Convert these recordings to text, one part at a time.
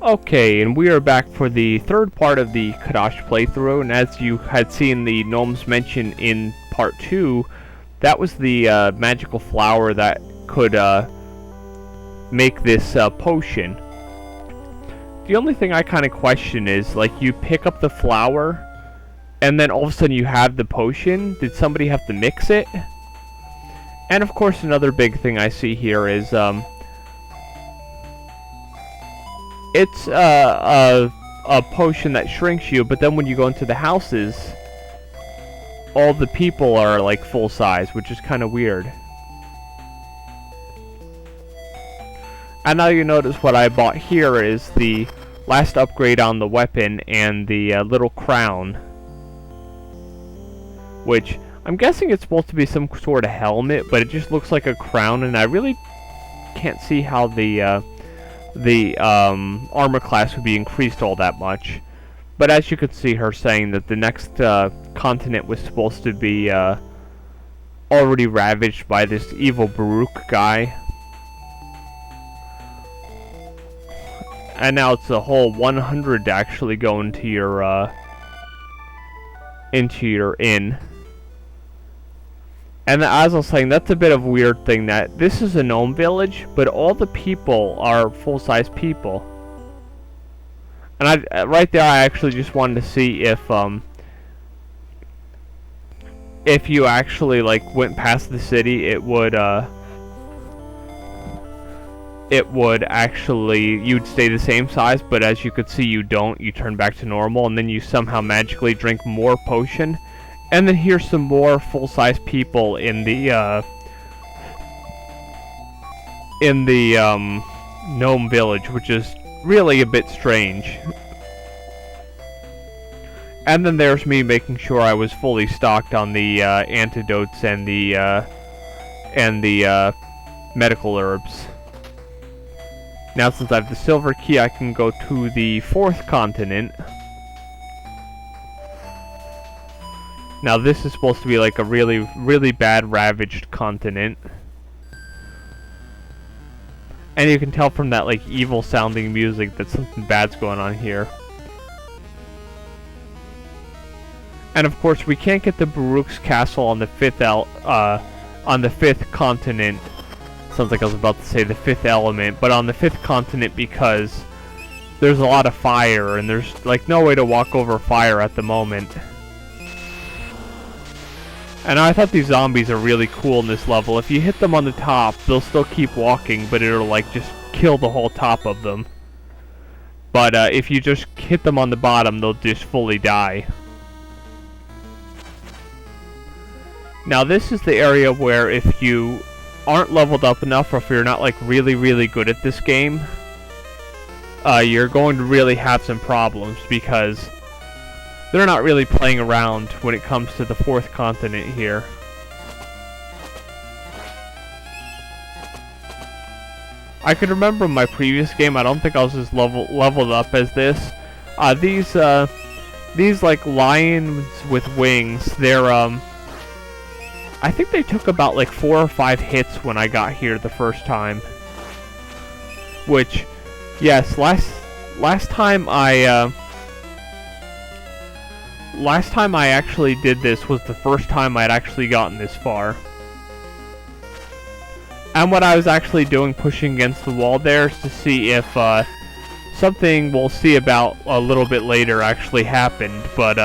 Okay, and we are back for the third part of the Cadash playthrough, and as you had seen the gnomes mention in part 2, that was the magical flower that could make this potion. The only thing I kind of question is, like, you pick up the flower, and then all of a sudden you have the potion. Did somebody have to mix it? And of course another big thing I see here is, it's a potion that shrinks you, but then when you go into the houses, all the people are like full size, which is kind of weird. And now you notice what I bought here is the last upgrade on the weapon and the little crown, which I'm guessing it's supposed to be some sort of helmet, but it just looks like a crown, and I really can't see how the armor class would be increased all that much. But as you could see her saying that the next continent was supposed to be already ravaged by this evil Baruch guy. And now it's a whole 100 to actually go into your inn. And as I was saying, that's a bit of a weird thing, that this is a gnome village, but all the people are full-size people. And right there, I actually just wanted to see if you actually like went past the city, it would actually, you'd stay the same size. But as you could see, you don't. You turn back to normal, and then you somehow magically drink more potion. And then here's some more full-size people in the gnome village, which is really a bit strange. And then there's me making sure I was fully stocked on the antidotes and the medical herbs. Now, since I have the silver key, I can go to the 4th continent. Now this is supposed to be like a really, really bad ravaged continent. And you can tell from that like evil sounding music that something bad's going on here. And of course we can't get the Baruch's castle on the 5th continent. Sounds like I was about to say the 5th element, but on the 5th continent because there's a lot of fire and there's like no way to walk over fire at the moment. And I thought these zombies are really cool in this level. If you hit them on the top, they'll still keep walking, but it'll like just kill the whole top of them. But if you just hit them on the bottom, they'll just fully die. Now this is the area where if you aren't leveled up enough, or if you're not like really, really good at this game, you're going to really have some problems, because they're not really playing around when it comes to the 4th continent here. I can remember in my previous game, I don't think I was as leveled up as this. These like lions with wings, they're I think they took about like 4 or 5 hits when I got here the first time. Which, yes, last time I actually did this was the first time I'd actually gotten this far. And what I was actually doing, pushing against the wall there, is to see if something we'll see about a little bit later actually happened. But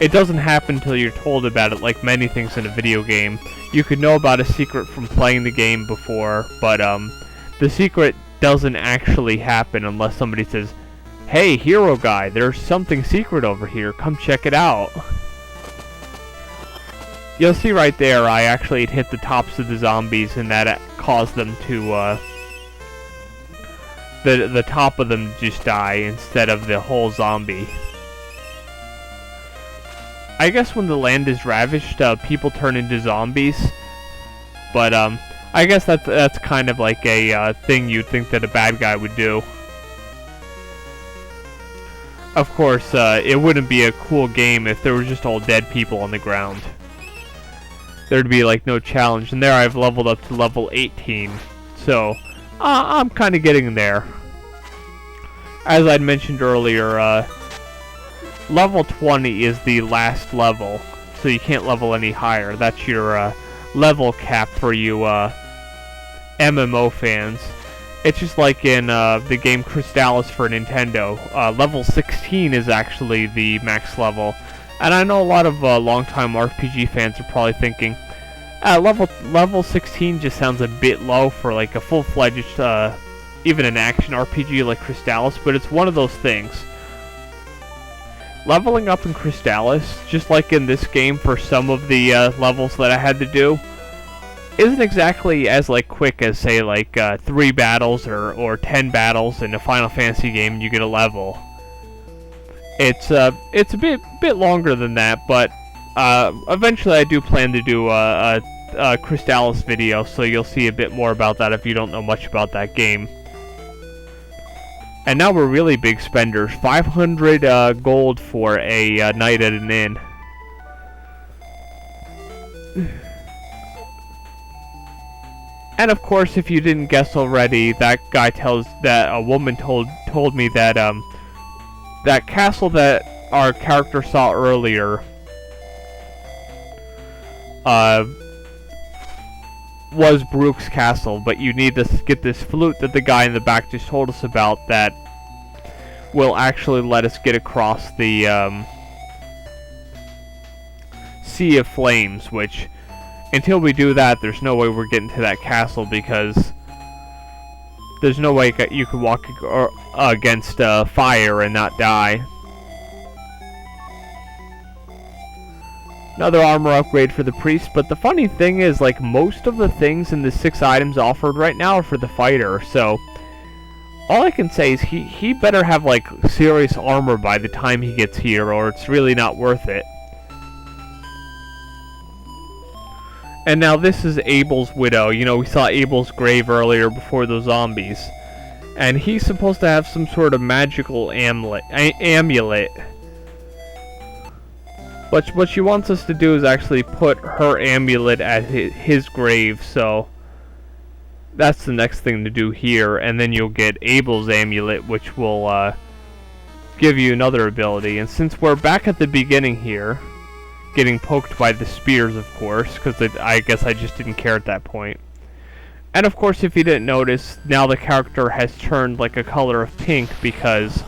it doesn't happen until you're told about it, like many things in a video game. You could know about a secret from playing the game before, but the secret doesn't actually happen unless somebody says, "Hey, hero guy, there's something secret over here, come check it out." You'll see right there, I actually had hit the tops of the zombies, and that caused them to, the top of them just die instead of the whole zombie. I guess when the land is ravaged, people turn into zombies, but, I guess that's kind of like a, thing you'd think that a bad guy would do. Of course, it wouldn't be a cool game if there were just all dead people on the ground. There'd be like no challenge, and there I've leveled up to level 18, so I'm kind of getting there. as I'd mentioned earlier, level 20 is the last level, so you can't level any higher. That's your level cap for you MMO fans. It's just like in the game Cadash for Nintendo. Level 16 is actually the max level. And I know a lot of longtime RPG fans are probably thinking, level 16 just sounds a bit low for like a full-fledged, even an action RPG like Cadash, but it's one of those things. Leveling up in Cadash, just like in this game for some of the levels that I had to do, isn't exactly as like quick as say like 3 battles or 10 battles in a Final Fantasy game and you get a level. It's a bit longer than that, but eventually I do plan to do a Cadash video, so you'll see a bit more about that if you don't know much about that game. And now we're really big spenders. 500 gold for a night at an inn. And of course, if you didn't guess already, that a woman told me that that castle that our character saw earlier was Brooke's castle, but you need to get this flute that the guy in the back just told us about that will actually let us get across the Sea of Flames, which until we do that, there's no way we're getting to that castle, because there's no way you could walk against fire and not die. Another armor upgrade for the priest, but the funny thing is, like, most of the things in the 6 items offered right now are for the fighter, so all I can say is he better have, like, serious armor by the time he gets here, or it's really not worth it. And now this is Abel's widow. You know, we saw Abel's grave earlier before those zombies. And he's supposed to have some sort of magical amulet. But what she wants us to do is actually put her amulet at his grave, so that's the next thing to do here. And then you'll get Abel's amulet, which will give you another ability. And since we're back at the beginning here, getting poked by the spears, of course, because I guess I just didn't care at that point. And of course, if you didn't notice, now the character has turned like a color of pink because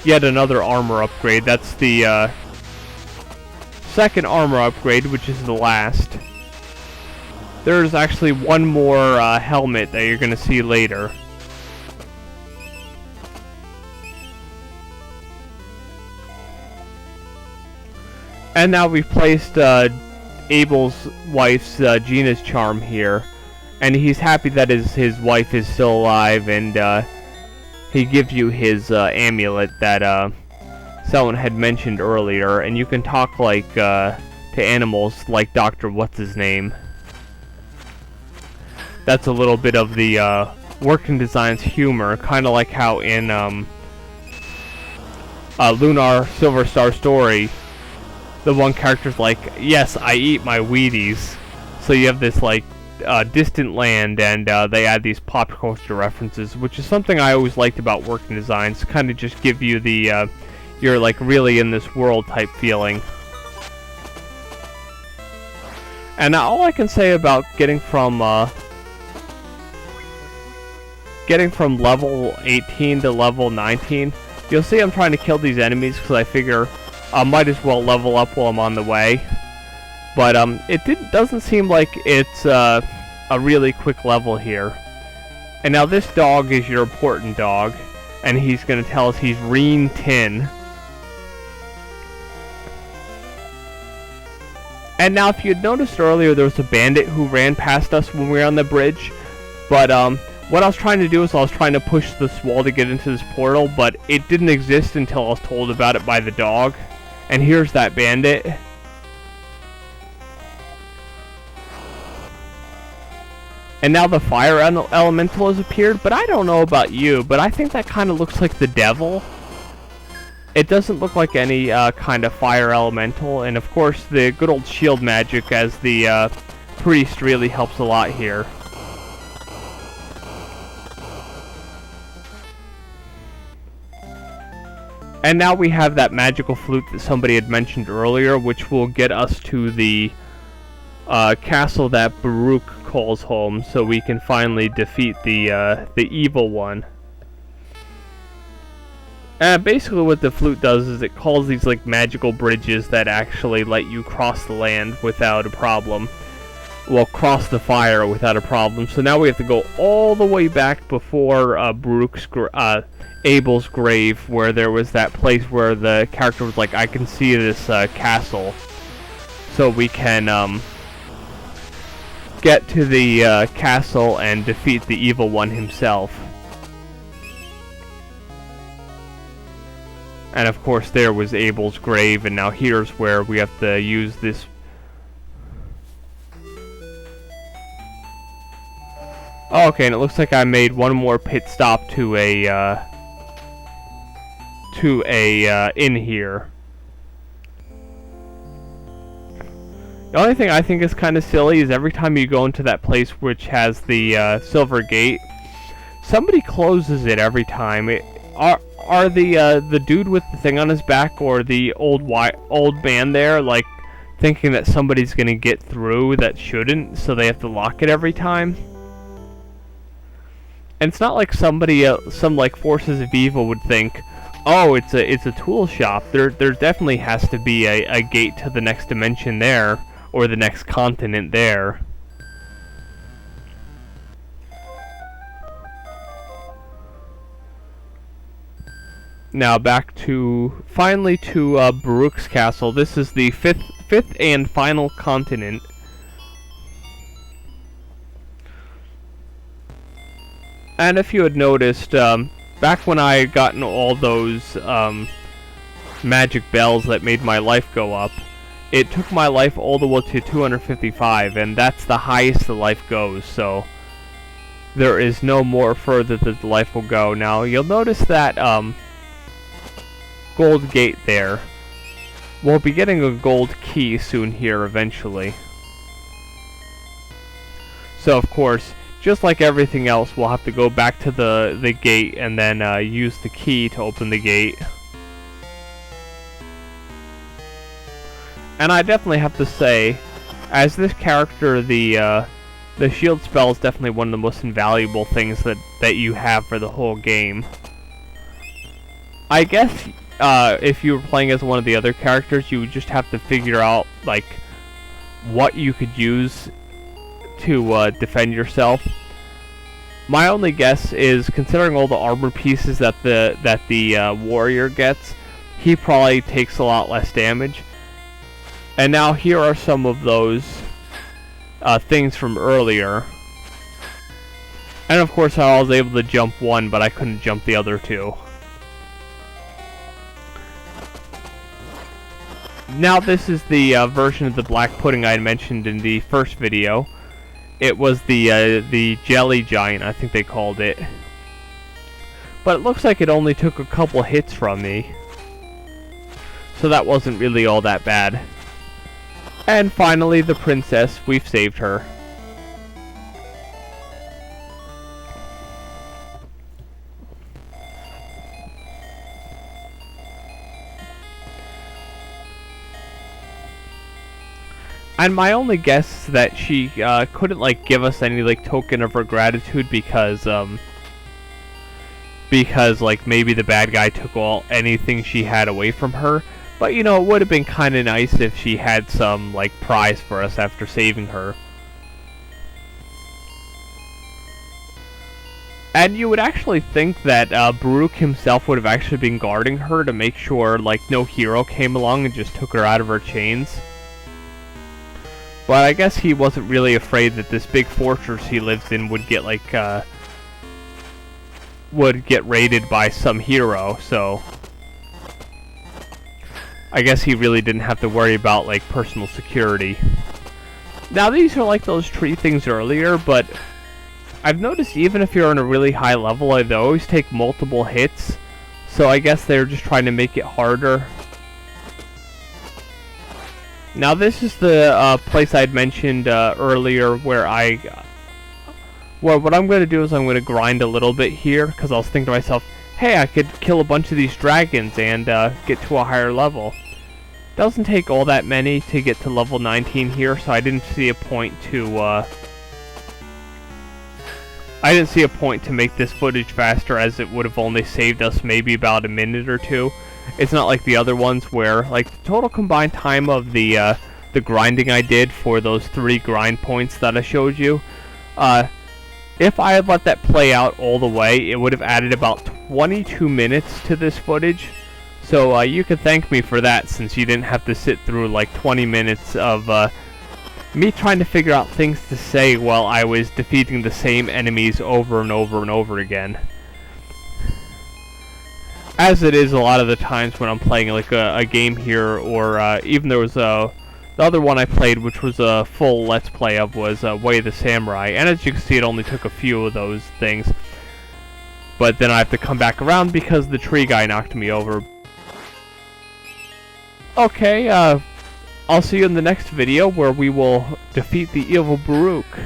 yet another armor upgrade. That's the second armor upgrade, which is the last. There's actually one more helmet that you're going to see later. And now we've placed Abel's wife's Gina's charm here, and he's happy that his wife is still alive, and he gives you his amulet that someone had mentioned earlier, and you can talk like to animals like Dr. What's-His-Name. That's a little bit of the Working Designs humor, kind of like how in Lunar Silver Star Story, the one character's like, yes, I eat my Wheaties. So you have this, like, distant land, and they add these pop culture references, which is something I always liked about Working Designs. Kind of just give you the, you're, like, really in this world type feeling. And now all I can say about getting from level 18 to level 19, you'll see I'm trying to kill these enemies because I figure I might as well level up while I'm on the way. But doesn't seem like it's a really quick level here. And now this dog is your important dog, and he's going to tell us he's Reen Tin. And now if you'd noticed earlier, there was a bandit who ran past us when we were on the bridge. But what I was trying to do is I was trying to push this wall to get into this portal, but it didn't exist until I was told about it by the dog. And here's that bandit. And now the fire elemental has appeared, but I don't know about you, but I think that kind of looks like the devil. It doesn't look like any kind of fire elemental, and of course the good old shield magic as the priest really helps a lot here. And now we have that magical flute that somebody had mentioned earlier, which will get us to the castle that Baruch calls home, so we can finally defeat the evil one. And basically what the flute does is it calls these like magical bridges that actually let you cross the land without a problem. Well, cross the fire without a problem. So now we have to go all the way back before Abel's grave, where there was that place where the character was like, I can see this castle. So we can get to the castle and defeat the evil one himself. And of course there was Abel's grave, and now here's where we have to use this. Oh, okay, and it looks like I made one more pit stop to a inn here. The only thing I think is kind of silly is every time you go into that place which has the silver gate, somebody closes it every time. Are the dude with the thing on his back or the old man there like thinking that somebody's gonna get through that shouldn't, so they have to lock it every time? And it's not like somebody some like forces of evil would think, oh, it's a tool shop. There definitely has to be a gate to the next dimension there, or the next continent there. Now back to, finally to Baruch's castle. This is the fifth and final continent. And if you had noticed, back when I had gotten all those magic bells that made my life go up, it took my life all the way to 255, and that's the highest the life goes, so there is no more further that the life will go. Now you'll notice that gold gate there. We'll be getting a gold key soon here eventually. So of course, just like everything else, we'll have to go back to the gate and then use the key to open the gate. And I definitely have to say, as this character, the shield spell is definitely one of the most invaluable things that you have for the whole game. I guess if you were playing as one of the other characters, you would just have to figure out like what you could use to defend yourself. My only guess is, considering all the armor pieces that the warrior gets, he probably takes a lot less damage. And now here are some of those things from earlier. And of course I was able to jump one, but I couldn't jump the other two. Now this is the version of the black pudding I had mentioned in the first video. It was the jelly giant, I think they called it. But it looks like it only took a couple hits from me, so that wasn't really all that bad. And finally, the princess. We've saved her. And my only guess is that she couldn't like give us any like token of her gratitude because like maybe the bad guy took anything she had away from her. But you know, it would have been kind of nice if she had some like prize for us after saving her. And you would actually think that Baruch himself would have actually been guarding her to make sure like no hero came along and just took her out of her chains. But I guess he wasn't really afraid that this big fortress he lives in would get like would get raided by some hero, so I guess he really didn't have to worry about like personal security. Now these are like those tree things earlier, but I've noticed even if you're on a really high level, they always take multiple hits, so I guess they're just trying to make it harder. Now this is the place I'd mentioned earlier where what I'm going to do is I'm going to grind a little bit here, because I was thinking to myself, hey, hey, I could kill a bunch of these dragons and get to a higher level. Doesn't take all that many to get to level 19 here, so I didn't see a point to make this footage faster, as it would have only saved us maybe about a minute or two. It's not like the other ones where, like, the total combined time of the grinding I did for those 3 grind points that I showed you, if I had let that play out all the way, it would have added about 22 minutes to this footage. So you can thank me for that, since you didn't have to sit through like 20 minutes of me trying to figure out things to say while I was defeating the same enemies over and over and over again. As it is a lot of the times when I'm playing like a game here, or even there was the other one I played, which was a full Let's Play of, was Way of the Samurai, and as you can see, it only took a few of those things. But then I have to come back around because the tree guy knocked me over. Okay, I'll see you in the next video where we will defeat the evil Baruch.